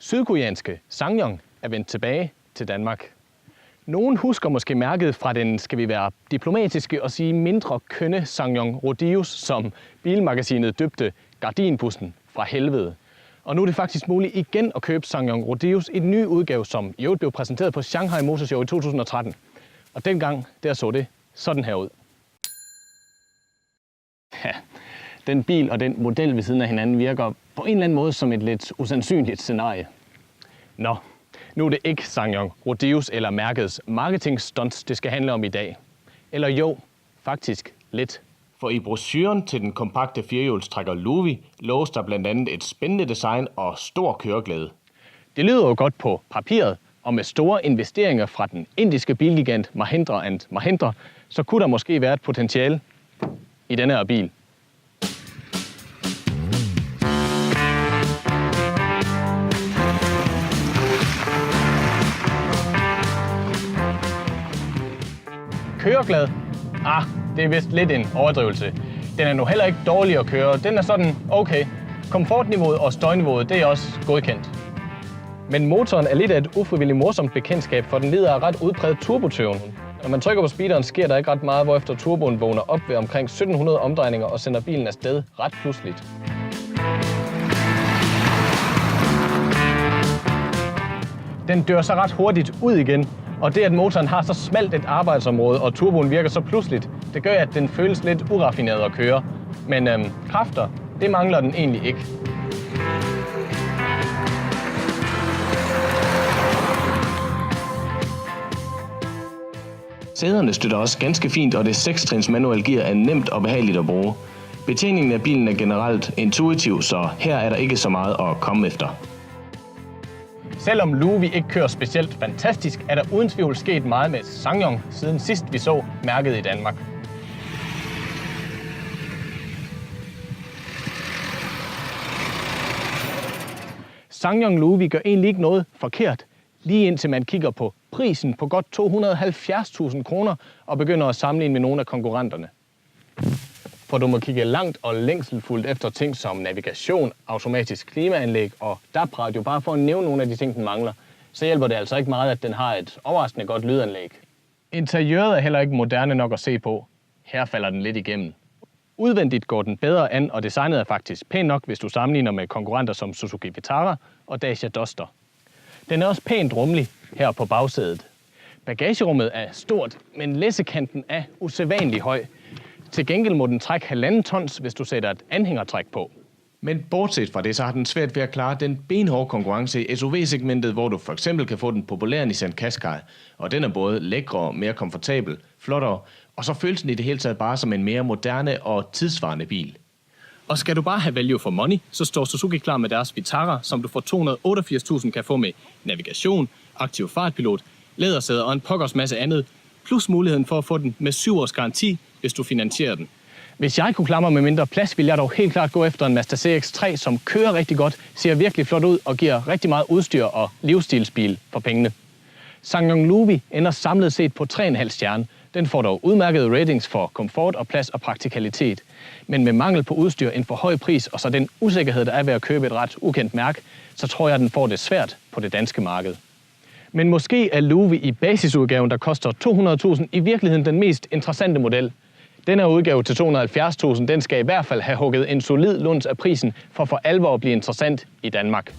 Sydkoreanske SsangYong er vendt tilbage til Danmark. Nogen husker måske mærket fra den, skal vi være diplomatiske og sige, mindre kønne SsangYong Rodius, som bilmagasinet døbte gardinbussen fra helvede. Og nu er det faktisk muligt igen at købe SsangYong Rodius i den nye udgave, som i øvrigt blev præsenteret på Shanghai Motor Show i 2013. Og dengang, der så det sådan her ud. Ja, den bil og den model ved siden af hinanden virker på en eller anden måde som et lidt usandsynligt scenarie. Nå, nu er det ikke SsangYong Rodius eller mærkets marketing stunts, det skal handle om i dag. Eller jo, faktisk lidt. For i brochuren til den kompakte firehjulstrækker Luvi loves der blandt andet et spændende design og stor køreglæde. Det lyder jo godt på papiret, og med store investeringer fra den indiske bilgigant Mahindra & Mahindra, så kunne der måske være et potentiale i denne her bil. Køreglad? Det er vist lidt en overdrivelse. Den er nu heller ikke dårlig at køre. Den er sådan okay. Komfortniveauet og støjniveauet, det er også godkendt. Men motoren er lidt af et ufrivilligt morsomt bekendtskab, for den lider af ret udpræget turbotøven. Når man trykker på speederen, sker der ikke ret meget, hvorefter turboen vågner op ved omkring 1700 omdrejninger og sender bilen afsted ret pludseligt. Den dør så ret hurtigt ud igen, og det, at motoren har så smalt et arbejdsområde, og turboen virker så pludseligt, det gør, at den føles lidt uraffineret at køre. Men kræfter, det mangler den egentlig ikke. Sæderne støtter også ganske fint, og det 6-trins manuel gear er nemt og behageligt at bruge. Betjeningen af bilen er generelt intuitiv, så her er der ikke så meget at komme efter. Selvom Luvi ikke kører specielt fantastisk, er der uden tvivl sket meget med SsangYong siden sidst vi så mærket i Danmark. SsangYong Luvi gør egentlig ikke noget forkert, lige indtil man kigger på prisen på godt 270.000 kroner og begynder at sammenligne med nogle af konkurrenterne. For du må kigge langt og længselfuldt efter ting som navigation, automatisk klimaanlæg og DAB-radio, bare for at nævne nogle af de ting, den mangler. Så hjælper det altså ikke meget, at den har et overraskende godt lydanlæg. Interiøret er heller ikke moderne nok at se på. Her falder den lidt igennem. Udvendigt går den bedre an, og designet er faktisk pænt nok, hvis du sammenligner med konkurrenter som Suzuki Vitara og Dacia Duster. Den er også pænt rummelig her på bagsædet. Bagagerummet er stort, men læssekanten er usædvanlig høj. Til gengæld må den trække 1,5 tons, hvis du sætter et anhængertræk på. Men bortset fra det, så har den svært ved at klare den benhårde konkurrence i SUV-segmentet, hvor du for eksempel kan få den populære Nissan Qashqai. Og den er både lækrere, mere komfortabel, flottere, og så føles den i det hele taget bare som en mere moderne og tidsvarende bil. Og skal du bare have value for money, så står Suzuki klar med deres Vitara, som du for 288.000 kan få med navigation, aktiv fartpilot, lædersæder og en pokkers masse andet, plus muligheden for at få den med 7 års garanti, hvis du finansierer den. Hvis jeg kunne klare mig med mindre plads, ville jeg dog helt klart gå efter en Mazda CX-3, som kører rigtig godt, ser virkelig flot ud og giver rigtig meget udstyr og livsstilsbil for pengene. SsangYong Luvi ender samlet set på 3,5 stjerne. Den får dog udmærkede ratings for komfort og plads og praktikalitet. Men med mangel på udstyr, en for høj pris og så den usikkerhed, der er ved at købe et ret ukendt mærke, så tror jeg, at den får det svært på det danske marked. Men måske er Luvi i basisudgaven, der koster 200.000, i virkeligheden den mest interessante model. Den her udgave til 270.000, den skal i hvert fald have hugget en solid luns af prisen for alvor at blive interessant i Danmark.